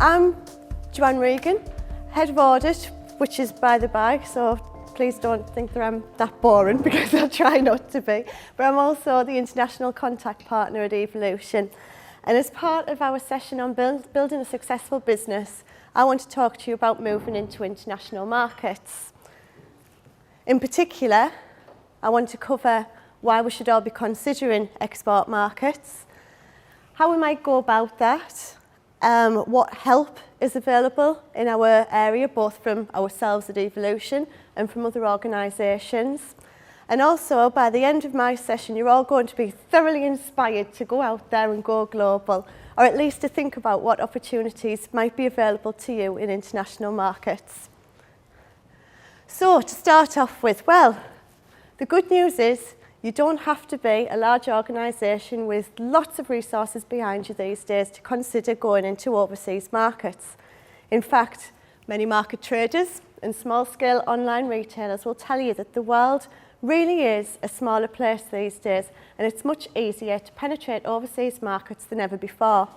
I'm Joanne Regan, Head of Audit, which is by the by, so please don't think that I'm that boring because I'll try not to be. But I'm also the International Contact Partner at Evolution. And as part of our session on building a successful business, I want to talk to you about moving into international markets. In particular, I want to cover why we should all be considering export markets, how we might go about that, what help is available in our area, both from ourselves at Evolution and from other organisations. And also, by the end of my session, you're all going to be thoroughly inspired to go out there and go global, or at least to think about what opportunities might be available to you in international markets. So, to start off with, well, the good news is you don't have to be a large organisation with lots of resources behind you these days to consider going into overseas markets. In fact, many market traders and small-scale online retailers will tell you that the world really is a smaller place these days, and it's much easier to penetrate overseas markets than ever before.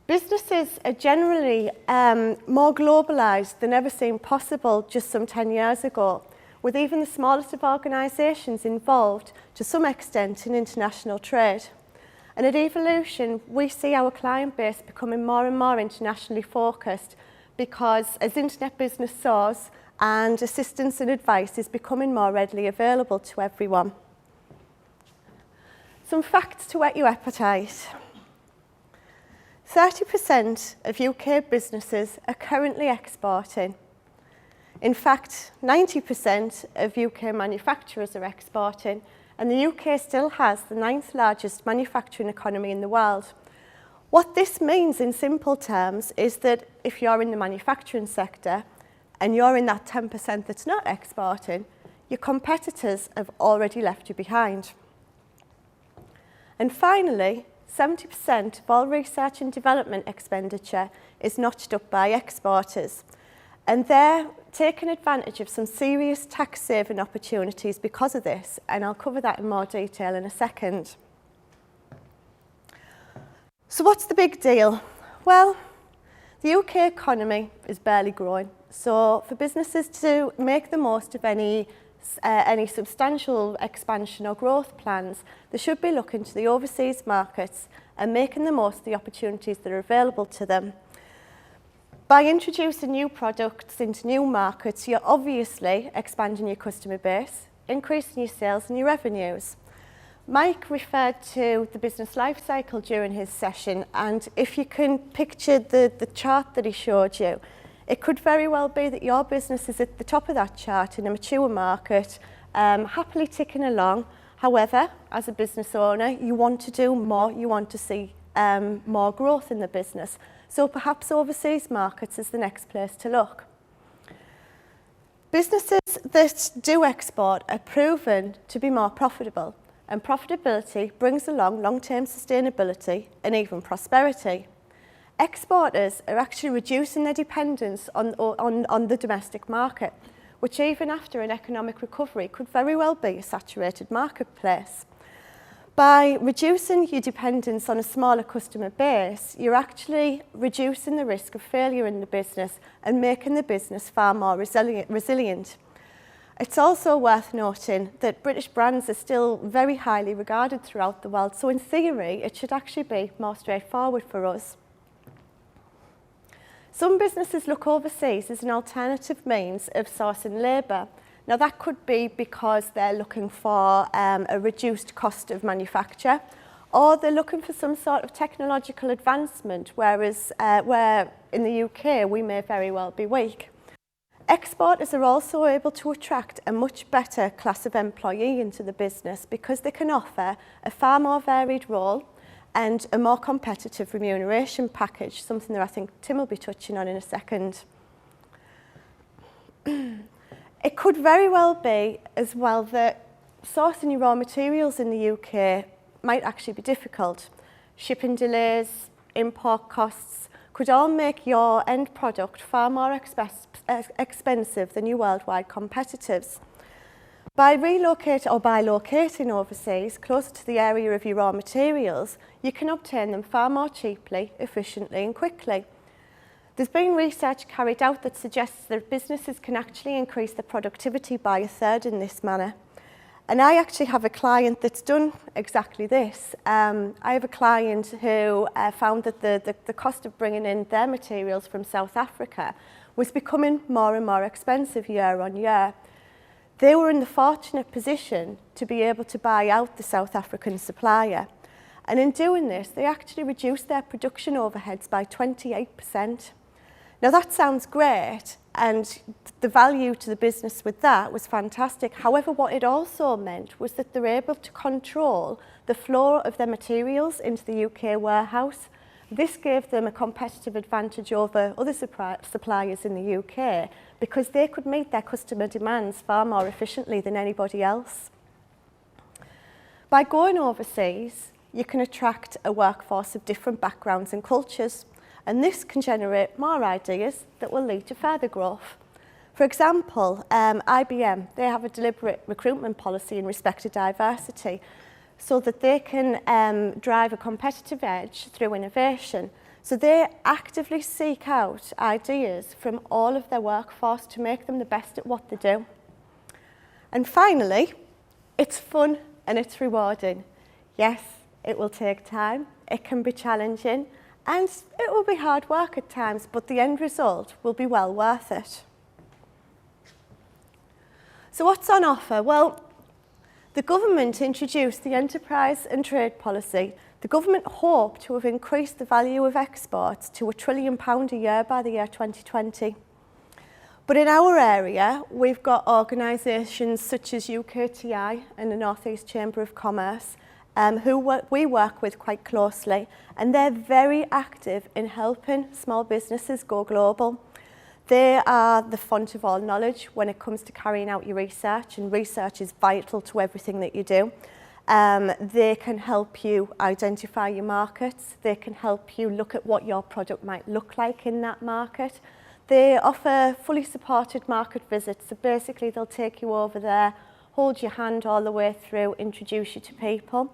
Businesses are generally more globalised than ever seemed possible just some 10 years ago, with even the smallest of organisations involved to some extent in international trade. And at Evolution, we see our client base becoming more and more internationally focused because as internet business soars and assistance and advice is becoming more readily available to everyone. Some facts to whet your appetite. 30% of UK businesses are currently exporting. In fact, 90% of UK manufacturers are exporting, and the UK still has the 9th largest manufacturing economy in the world. What this means in simple terms is that if you're in the manufacturing sector and you're in that 10% that's not exporting, your competitors have already left you behind. And finally, 70% of all research and development expenditure is notched up by exporters. And they're taking advantage of some serious tax saving opportunities because of this, and I'll cover that in more detail in a second. So what's the big deal? Well, the UK economy is barely growing, so for businesses to make the most of any substantial expansion or growth plans, they should be looking to the overseas markets and making the most of the opportunities that are available to them. By introducing new products into new markets, you're obviously expanding your customer base, increasing your sales and your revenues. Mike referred to the business life cycle during his session, and if you can picture the chart that he showed you, it could very well be that your business is at the top of that chart in a mature market, happily ticking along. However, as a business owner, you want to do more, you want to see more growth in the business. So perhaps overseas markets is the next place to look. Businesses that do export are proven to be more profitable, and profitability brings along long-term sustainability and even prosperity. Exporters are actually reducing their dependence on the domestic market, which even after an economic recovery could very well be a saturated marketplace. By reducing your dependence on a smaller customer base, you're actually reducing the risk of failure in the business and making the business far more resilient. It's also worth noting that British brands are still very highly regarded throughout the world, so in theory, it should actually be more straightforward for us. Some businesses look overseas as an alternative means of sourcing labour. Now that could be because they're looking for a reduced cost of manufacture, or they're looking for some sort of technological advancement, whereas where in the UK we may very well be weak. Exporters are also able to attract a much better class of employee into the business because they can offer a far more varied role and a more competitive remuneration package, something that I think Tim will be touching on in a second. It could very well be as well that sourcing your raw materials in the UK might actually be difficult. Shipping delays, import costs could all make your end product far more expensive than your worldwide competitors. By locating overseas, closer to the area of your raw materials, you can obtain them far more cheaply, efficiently and quickly. There's been research carried out that suggests that businesses can actually increase their productivity by 1/3 in this manner. And I actually have a client that's done exactly this. I have a client who found that the cost of bringing in their materials from South Africa was becoming more and more expensive year on year. They were in the fortunate position to be able to buy out the South African supplier. And in doing this, they actually reduced their production overheads by 28%. Now that sounds great, and the value to the business with that was fantastic. However, what it also meant was that they're able to control the flow of their materials into the UK warehouse. This gave them a competitive advantage over other suppliers in the UK because they could meet their customer demands far more efficiently than anybody else. By going overseas, you can attract a workforce of different backgrounds and cultures, and this can generate more ideas that will lead to further growth. For example, IBM, they have a deliberate recruitment policy in respect to diversity so that they can drive a competitive edge through innovation. So they actively seek out ideas from all of their workforce to make them the best at what they do. And finally, it's fun and it's rewarding. Yes, it will take time, it can be challenging, and it will be hard work at times, but the end result will be well worth it. So what's on offer? Well, the government introduced the Enterprise and Trade Policy. The government hoped to have increased the value of exports to £1 trillion a year by the year 2020. But in our area, we've got organisations such as UKTI and the North East Chamber of Commerce who we work with quite closely, and they're very active in helping small businesses go global. They are the font of all knowledge when it comes to carrying out your research, and research is vital to everything that you do. They can help you identify your markets. They can help you look at what your product might look like in that market. They offer fully supported market visits, so basically they'll take you over there, hold your hand all the way through, introduce you to people,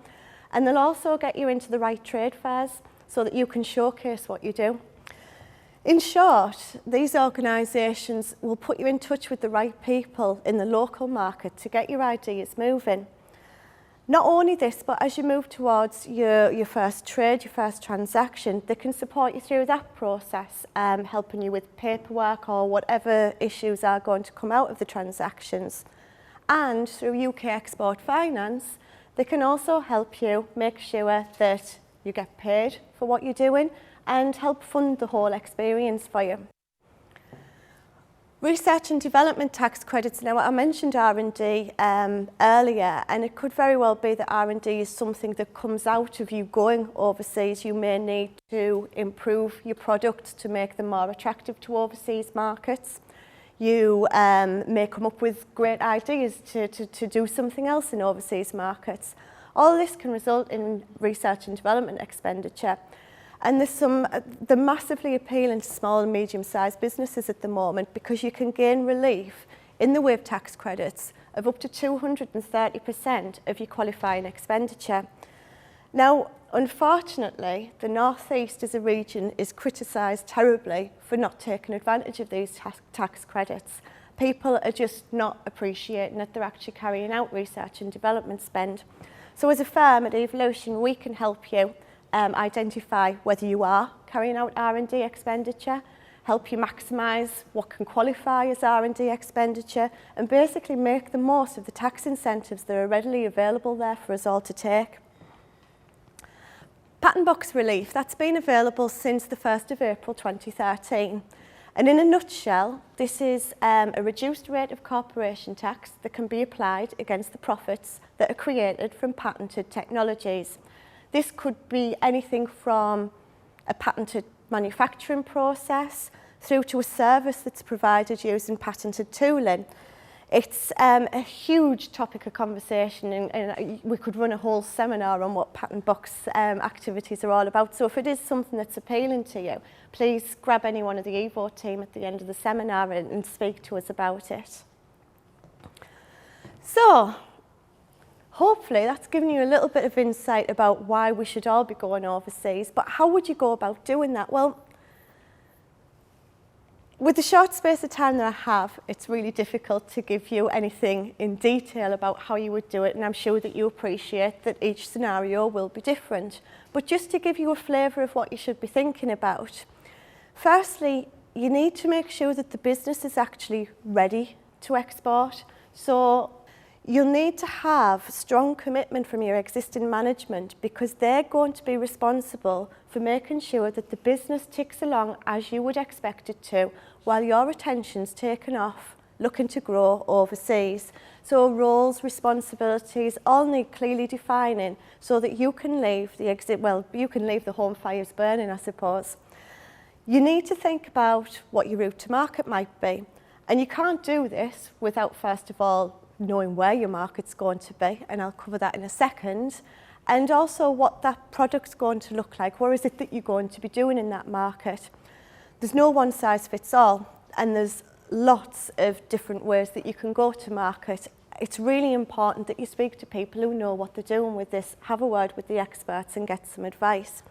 and they'll also get you into the right trade fairs so that you can showcase what you do. In short, these organisations will put you in touch with the right people in the local market to get your ideas moving. Not only this, but as you move towards your first trade, your first transaction, they can support you through that process, helping you with paperwork or whatever issues are going to come out of the transactions. And through UK Export Finance, they can also help you make sure that you get paid for what you're doing and help fund the whole experience for you. Research and development tax credits. Now, I mentioned R&D earlier, and it could very well be that R&D is something that comes out of you going overseas. You may need to improve your products to make them more attractive to overseas markets. You may come up with great ideas to do something else in overseas markets. All this can result in research and development expenditure. And they're massively appealing to small and medium-sized businesses at the moment because you can gain relief in the way of tax credits of up to 230% of your qualifying expenditure. Now, unfortunately, the North East as a region is criticised terribly for not taking advantage of these tax credits. People are just not appreciating that they're actually carrying out research and development spend. So as a firm at Evolution, we can help you identify whether you are carrying out R&D expenditure, help you maximise what can qualify as R&D expenditure, and basically make the most of the tax incentives that are readily available there for us all to take. Patent box relief, that's been available since the 1st of April 2013. And in a nutshell, this is a reduced rate of corporation tax that can be applied against the profits that are created from patented technologies. This could be anything from a patented manufacturing process through to a service that's provided using patented tooling. It's a huge topic of conversation, and we could run a whole seminar on what patent box activities are all about. So if it is something that's appealing to you, please grab any one of the Evo team at the end of the seminar and speak to us about it. So, hopefully that's given you a little bit of insight about why we should all be going overseas, but how would you go about doing that? Well, With the short space of time that I have, it's really difficult to give you anything in detail about how you would do it, and I'm sure that you appreciate that each scenario will be different. But just to give you a flavour of what you should be thinking about, firstly, you need to make sure that the business is actually ready to export. So you'll need to have strong commitment from your existing management, because they're going to be responsible for making sure that the business ticks along as you would expect it to, while your attention's taken off looking to grow overseas. So roles, responsibilities, all need clearly defining so that you can leave you can leave the home fires burning, I suppose. You need to think about what your route to market might be. And you can't do this without, first of all, knowing where your market's going to be, and I'll cover that in a second, and also what that product's going to look like. What is it that you're going to be doing in that market? There's no one size fits all, and there's lots of different ways that you can go to market. It's really important that you speak to people who know what they're doing with this, have a word with the experts and get some advice.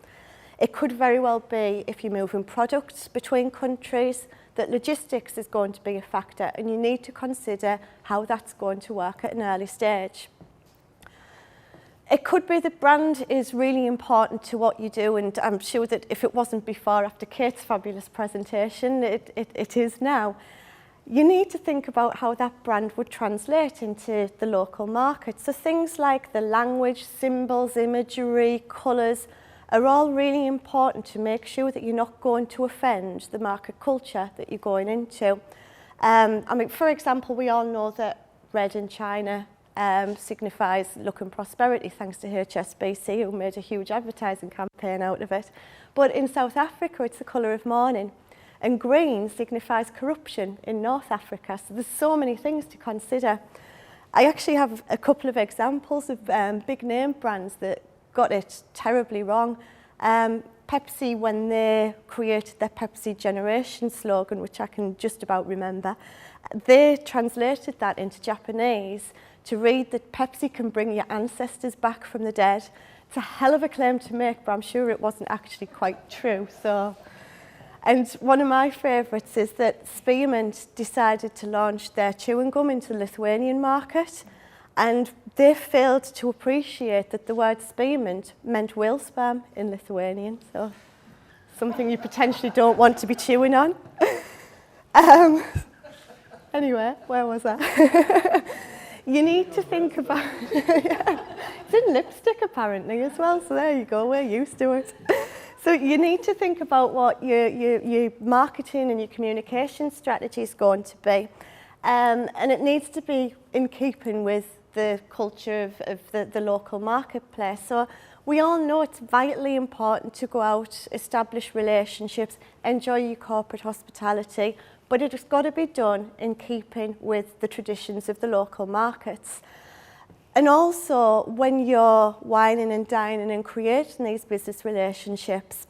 It could very well be, if you're moving products between countries, that logistics is going to be a factor, and you need to consider how that's going to work at an early stage. It could be that brand is really important to what you do, and I'm sure that if it wasn't before, after Kate's fabulous presentation, it is now. You need to think about how that brand would translate into the local market. So things like the language, symbols, imagery, colours, are all really important to make sure that you're not going to offend the market culture that you're going into. I mean, for example, we all know that red in China signifies luck and prosperity, thanks to HSBC, who made a huge advertising campaign out of it. But in South Africa, it's the colour of mourning. And green signifies corruption in North Africa. So there's so many things to consider. I actually have a couple of examples of big name brands that got it terribly wrong. Pepsi, when they created their Pepsi Generation slogan, which I can just about remember, they translated that into Japanese to read that Pepsi can bring your ancestors back from the dead. It's a hell of a claim to make, but I'm sure it wasn't actually quite true. And one of my favourites is that Spearmint decided to launch their chewing gum into the Lithuanian market, and they failed to appreciate that the word spearmint meant whale sperm in Lithuanian, so something you potentially don't want to be chewing on. Anyway, where was I? You need to think about... Yeah, it's in lipstick apparently as well, so there you go, we're used to it. So you need to think about what your marketing and your communication strategy is going to be. And it needs to be in keeping with the culture of the local marketplace. So we all know it's vitally important to go out, establish relationships, enjoy your corporate hospitality, but it's got to be done in keeping with the traditions of the local markets. And also, when you're wining and dining and creating these business relationships,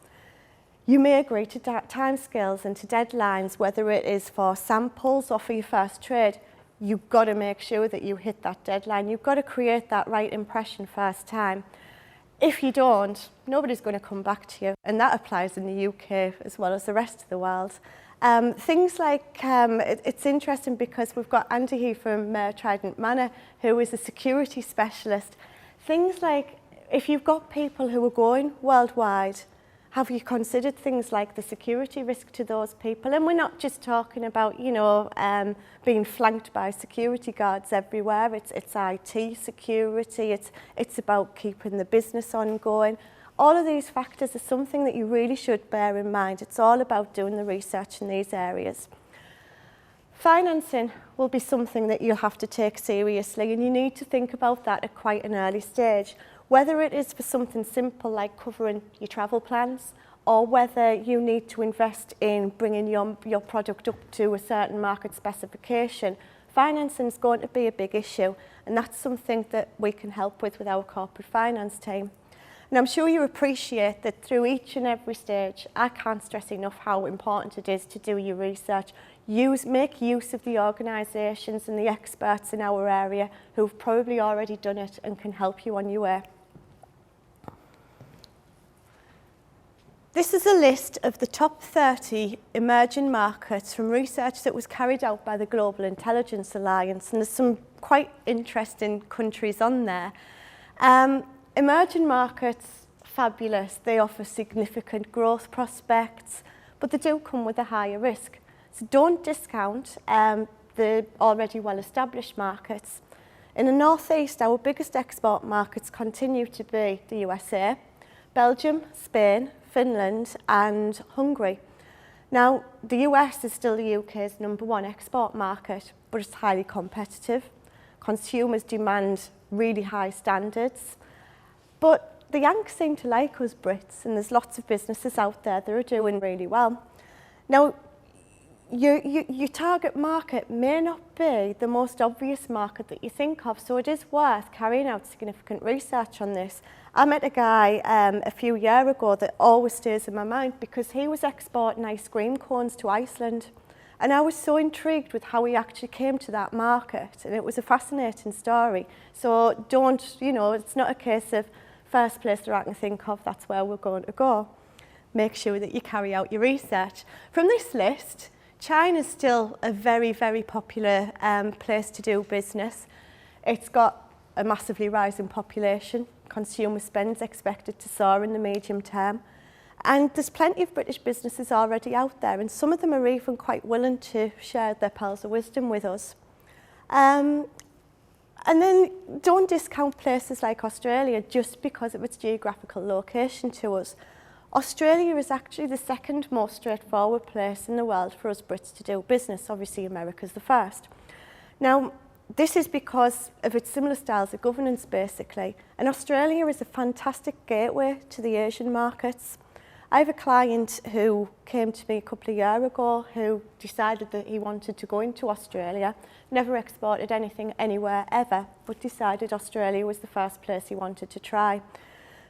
you may agree to timescales and to deadlines, whether it is for samples or for your first trade. You've got to make sure that you hit that deadline. You've got to create that right impression first time. If you don't, nobody's going to come back to you. And that applies in the UK as well as the rest of the world. Things like, it's interesting because we've got Andy here from Trident Manor, who is a security specialist. Things like, if you've got people who are going worldwide, have you considered things like the security risk to those people? And we're not just talking about, you know, being flanked by security guards everywhere. It's IT security, it's about keeping the business ongoing. All of these factors are something that you really should bear in mind. It's all about doing the research in these areas. Financing will be something that you'll have to take seriously, and you need to think about that at quite an early stage. Whether it is for something simple like covering your travel plans, or whether you need to invest in bringing your product up to a certain market specification, financing is going to be a big issue, and that's something that we can help with our corporate finance team. And I'm sure you appreciate that through each and every stage, I can't stress enough how important it is to do your research. Make use of the organisations and the experts in our area who've probably already done it and can help you on your way. This is a list of the top 30 emerging markets from research that was carried out by the Global Intelligence Alliance, and there's some quite interesting countries on there. Emerging markets, fabulous. They offer significant growth prospects, but they do come with a higher risk. So don't discount the already well-established markets. In the northeast, our biggest export markets continue to be the USA, Belgium, Spain, Finland and Hungary. Now, the US is still the UK's #1 export market, but it's highly competitive. Consumers demand really high standards. But the Yanks seem to like us Brits, and there's lots of businesses out there that are doing really well. Now, your target market may not be the most obvious market that you think of, so it is worth carrying out significant research on this. I met a guy a few years ago that always stays in my mind because he was exporting ice cream cones to Iceland. And I was so intrigued with how he actually came to that market, and it was a fascinating story. So don't, it's not a case of first place that I can think of, that's where we're going to go. Make sure that you carry out your research. From this list, China's still a very, very popular place to do business. It's got a massively rising population. Consumer spend's expected to soar in the medium term. And there's plenty of British businesses already out there, and some of them are even quite willing to share their pearls of wisdom with us. And then don't discount places like Australia just because of its geographical location to us. Australia is actually the second most straightforward place in the world for us Brits to do business. Obviously, America's the first. Now, this is because of its similar styles of governance, basically. And Australia is a fantastic gateway to the Asian markets. I have a client who came to me a couple of years ago who decided that he wanted to go into Australia, never exported anything anywhere ever, but decided Australia was the first place he wanted to try.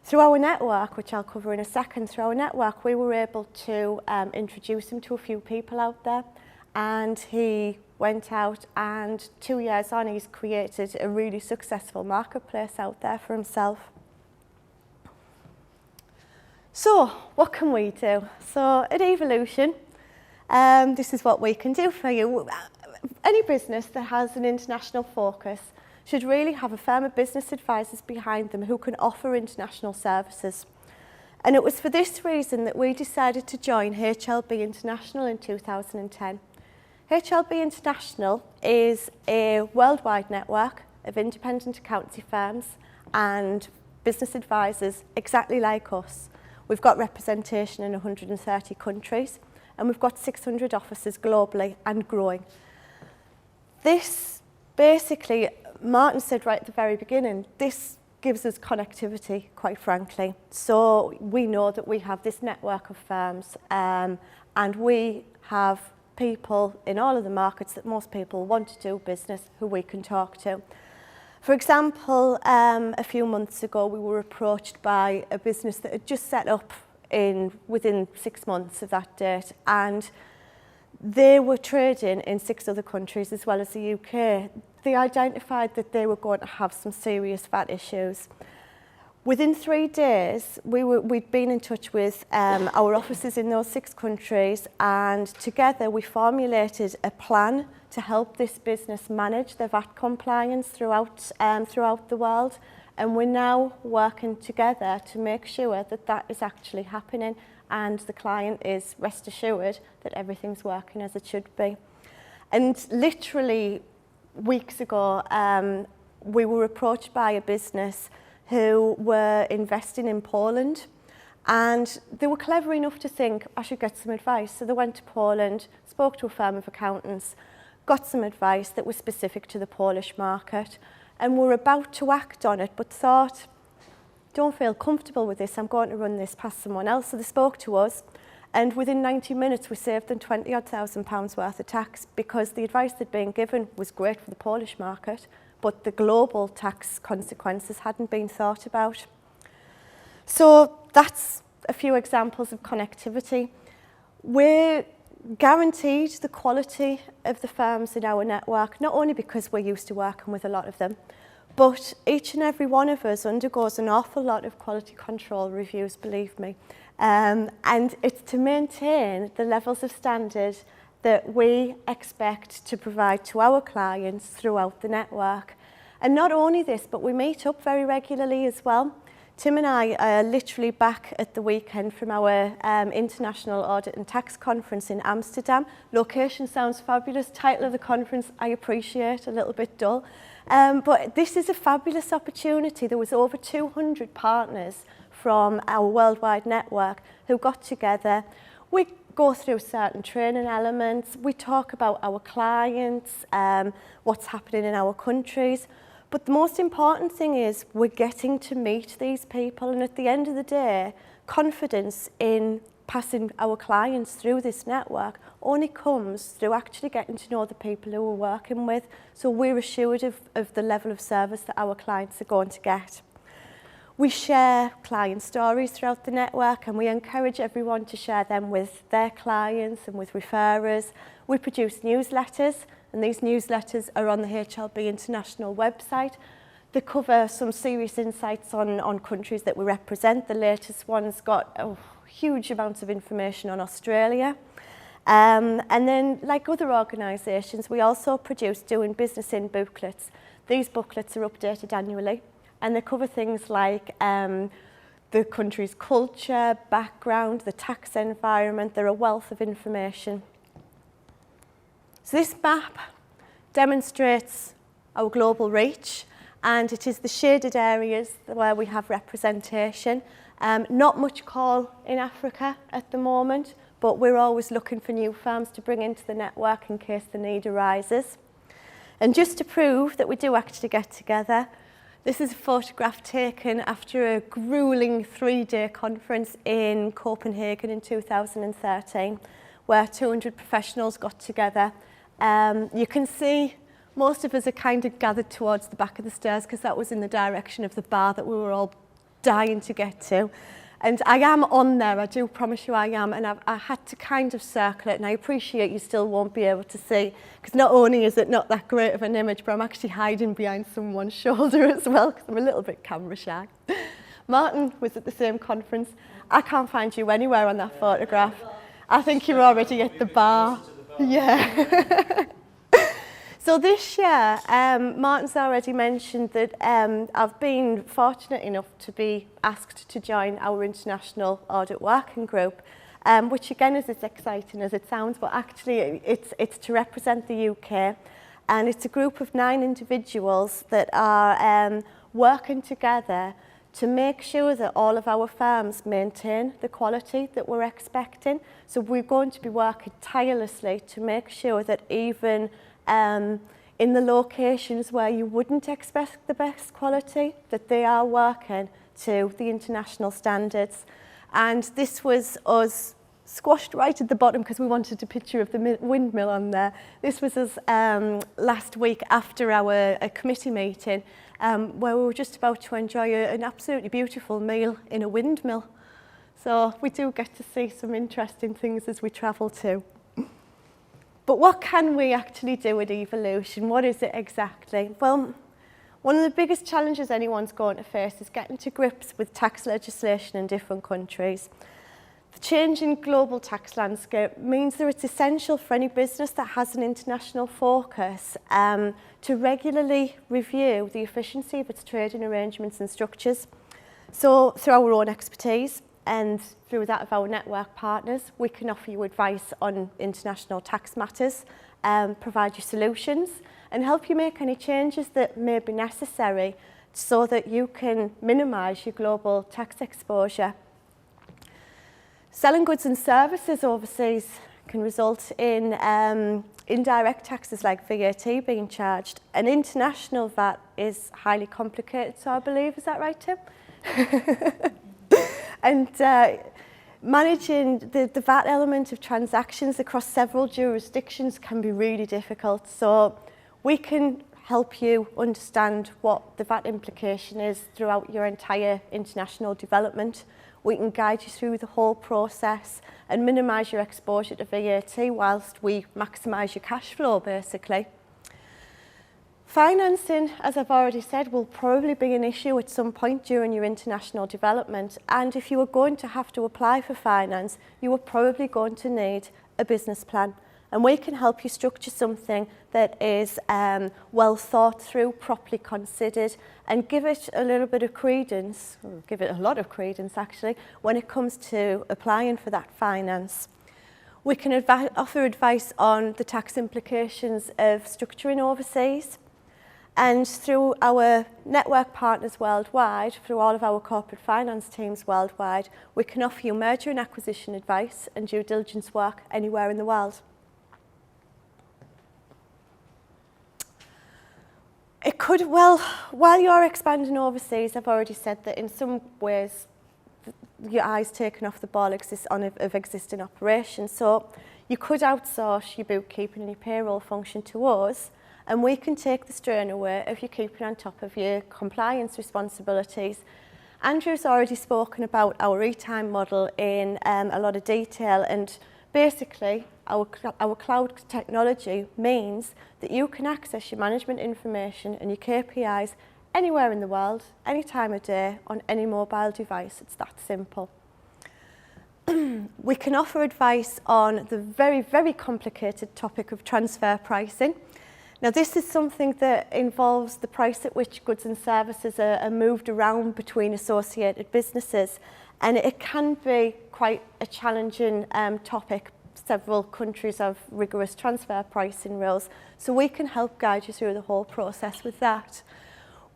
Through our network, which I'll cover in a second, through our network, we were able to introduce him to a few people out there, and he went out, and 2 years on he's created a really successful marketplace out there for himself. So what can we do? So at Evolution, this is what we can do for you. Any business that has an international focus should really have a firm of business advisors behind them who can offer international services. And it was for this reason that we decided to join HLB International in 2010. HLB International is a worldwide network of independent accountancy firms and business advisors exactly like us. We've got representation in 130 countries, and we've got 600 offices globally and growing. This basically, Martin said right at the very beginning, this gives us connectivity, quite frankly. So we know that we have this network of firms, and we have people in all of the markets that most people want to do business who we can talk to. For example, a few months ago we were approached by a business that had just set up within 6 months of that date, and they were trading in 6 other countries as well as the UK. They identified that they were going to have some serious VAT issues. Within 3 days, we'd been in touch with our offices in those 6 countries, and together we formulated a plan to help this business manage their VAT compliance throughout the world. And we're now working together to make sure that that is actually happening, and the client is rest assured that everything's working as it should be. And literally weeks ago, we were approached by a business who were investing in Poland, and they were clever enough to think, I should get some advice. So they went to Poland, spoke to a firm of accountants, got some advice that was specific to the Polish market, and were about to act on it, but thought, don't feel comfortable with this, I'm going to run this past someone else. So they spoke to us, and within 90 minutes we saved them £20,000 worth of tax, because the advice they'd been given was great for the Polish market, but the global tax consequences hadn't been thought about. So that's a few examples of connectivity. We're guaranteed the quality of the firms in our network, not only because we're used to working with a lot of them, but each and every one of us undergoes an awful lot of quality control reviews, believe me. And it's to maintain the levels of standard that we expect to provide to our clients throughout the network. And not only this, but we meet up very regularly as well. Tim and I are literally back at the weekend from our International Audit and Tax Conference in Amsterdam. Location sounds fabulous. Title of the conference, I appreciate, a little bit dull. But this is a fabulous opportunity. There was over 200 partners from our worldwide network who got together. We go through certain training elements. We talk about our clients, what's happening in our countries. But the most important thing is we're getting to meet these people, and at the end of the day, confidence in passing our clients through this network only comes through actually getting to know the people who we're working with, so we're assured of the level of service that our clients are going to get. We share client stories throughout the network, and we encourage everyone to share them with their clients and with referrers. We produce newsletters, and these newsletters are on the HLB International website. They cover some serious insights on countries that we represent. The latest one's got huge amounts of information on Australia. And then, like other organisations, we also produce Doing Business In booklets. These booklets are updated annually, and they cover things like the country's culture, background, the tax environment. They're a wealth of information. So this map demonstrates our global reach, and it is the shaded areas where we have representation. Not much call in Africa at the moment, but we're always looking for new firms to bring into the network in case the need arises. And just to prove that we do actually get together, this is a photograph taken after a grueling 3-day conference in Copenhagen in 2013, where 200 professionals got together. You can see most of us are kind of gathered towards the back of the stairs because that was in the direction of the bar that we were all dying to get to. And I am on there, I do promise you I am, and I had to kind of circle it, and I appreciate you still won't be able to see, because not only is it not that great of an image, but I'm actually hiding behind someone's shoulder as well, because I'm a little bit camera shy. Martin was at the same conference. I can't find you anywhere on that photograph. I think you're already at the bar. Yeah. So this year, Martin's already mentioned that I've been fortunate enough to be asked to join our International Audit Working Group, which again is as exciting as it sounds, but actually it's to represent the UK, and it's a group of 9 individuals that are working together to make sure that all of our firms maintain the quality that we're expecting. So we're going to be working tirelessly to make sure that even in the locations where you wouldn't expect the best quality, that they are working to the international standards. And this was us squashed right at the bottom because we wanted a picture of the windmill on there. This was us last week after our committee meeting, where we were just about to enjoy an absolutely beautiful meal in a windmill. So we do get to see some interesting things as we travel too. But what can we actually do at Evolution? What is it exactly? Well, one of the biggest challenges anyone's going to face is getting to grips with tax legislation in different countries. The changing global tax landscape means that it's essential for any business that has an international focus to regularly review the efficiency of its trading arrangements and structures. So through our own expertise and through that of our network partners, we can offer you advice on international tax matters, provide you solutions and help you make any changes that may be necessary so that you can minimise your global tax exposure. Selling goods and services overseas can result in indirect taxes like VAT being charged. And international VAT is highly complicated, so I believe, is that right, Tim? And managing the VAT element of transactions across several jurisdictions can be really difficult. So we can help you understand what the VAT implication is throughout your entire international development. We can guide you through the whole process and minimise your exposure to VAT whilst we maximise your cash flow, basically. Financing, as I've already said, will probably be an issue at some point during your international development, and if you are going to have to apply for finance, you are probably going to need a business plan, and we can help you structure something that is well thought through, properly considered, and give it a little bit of credence, or give it a lot of credence actually, when it comes to applying for that finance. We can offer advice on the tax implications of structuring overseas. And through our network partners worldwide, through all of our corporate finance teams worldwide, we can offer you merger and acquisition advice and due diligence work anywhere in the world. It could, well, while you're expanding overseas, I've already said that in some ways your eye's taken off the ball of existing operations. So you could outsource your bookkeeping and your payroll function to us, and we can take the strain away of you keeping on top of your compliance responsibilities. Andrew's already spoken about our e-time model in a lot of detail, and basically our cloud technology means that you can access your management information and your KPIs anywhere in the world, any time of day, on any mobile device. It's that simple. We can offer advice on the very, very complicated topic of transfer pricing. Now, this is something that involves the price at which goods and services are moved around between associated businesses, and it can be quite a challenging topic. Several countries have rigorous transfer pricing rules, so we can help guide you through the whole process with that.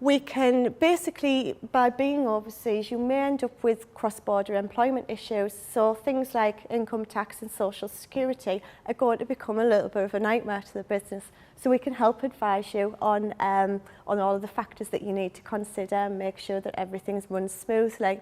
We can basically, by being overseas, you may end up with cross-border employment issues, so things like income tax and social security are going to become a little bit of a nightmare to the business. So we can help advise you on all of the factors that you need to consider and make sure that everything's run smoothly.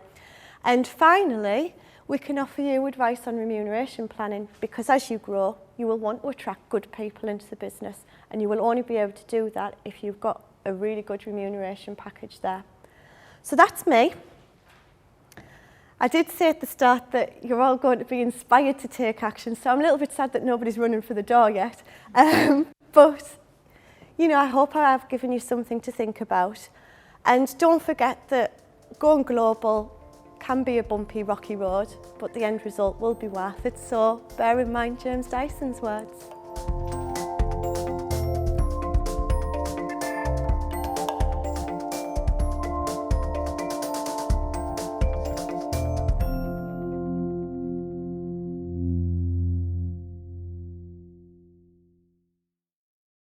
And finally, we can offer you advice on remuneration planning, because as you grow, you will want to attract good people into the business, and you will only be able to do that if you've got a really good remuneration package there. So that's me. I did say at the start that you're all going to be inspired to take action, so I'm a little bit sad that nobody's running for the door yet. But, you know, I hope I have given you something to think about. And don't forget that going global can be a bumpy, rocky road, but the end result will be worth it. So bear in mind James Dyson's words.